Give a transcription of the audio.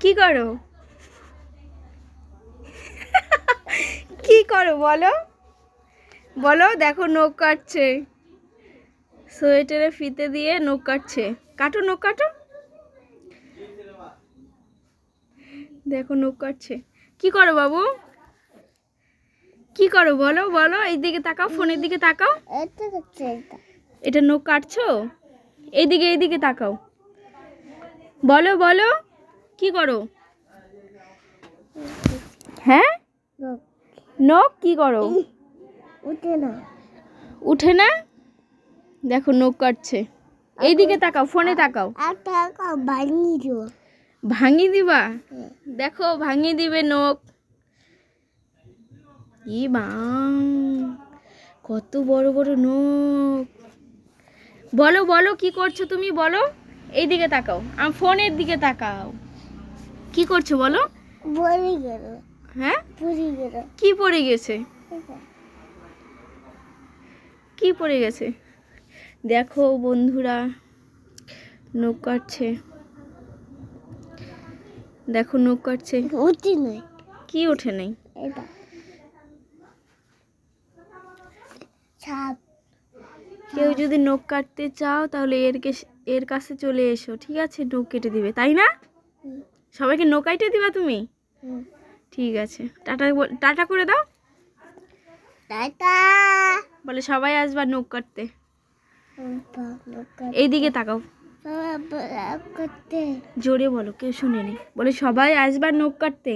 কি করো? কি করো বলো? বলো, দেখো নখ কাটছে, সোয়েটারে ফিতে দিয়ে নখ কাটছে। কাটো, নখ কাটো। দেখো নখ কাটছে। কি করো বাবু? কি করো বলো? বলো, এই দিকে তাকাও, ফোনের দিকে তাকাও। এটা নখ কাটছো? এইদিকে, এইদিকে তাকাও। বলো বলো, কি করো? হ্যাঁ, নখ কি করো? উঠে না। উঠে না? দেখো নখ কাটছে। এইদিকে তাকাও, ফোনে তাকাও। ভাঙিয়ে দিও। ভাঙি দিবা? দেখো ভাঙিয়ে দিবে নখ। ই বাং, কত বড় বড় নখ। বলো বলো, কি করছো তুমি? বলো, এইদিকে তাকাও, আমার ফোনের দিকে তাকাও। কি করছো বলো? পড়ে গেল। হ্যাঁ, পড়ে গেল। কি পড়ে গেছে? কি পড়ে গেছে? দেখো বন্ধুরা, নখ কাটছে। দেখো নখ কাটছে। উঠে নাই। কি ওঠে নাই? এটা সাপ। কেউ যদি নখ কাটতে চাও তাহলে এর কাছে চলে এসো, ঠিক আছে? নখ কেটে দিবে, তাই না? সবাইকে নখ কাটে দিবা তুমি? ঠিক আছে, টাটা টাটা করে দাও। টাটা। বলে সবাই আসবা নখ কাটতে। এইদিকে তাকাও, জোরে বলো, কেউ শুনেনি। বলে সবাই আসবা নখ কাটতে।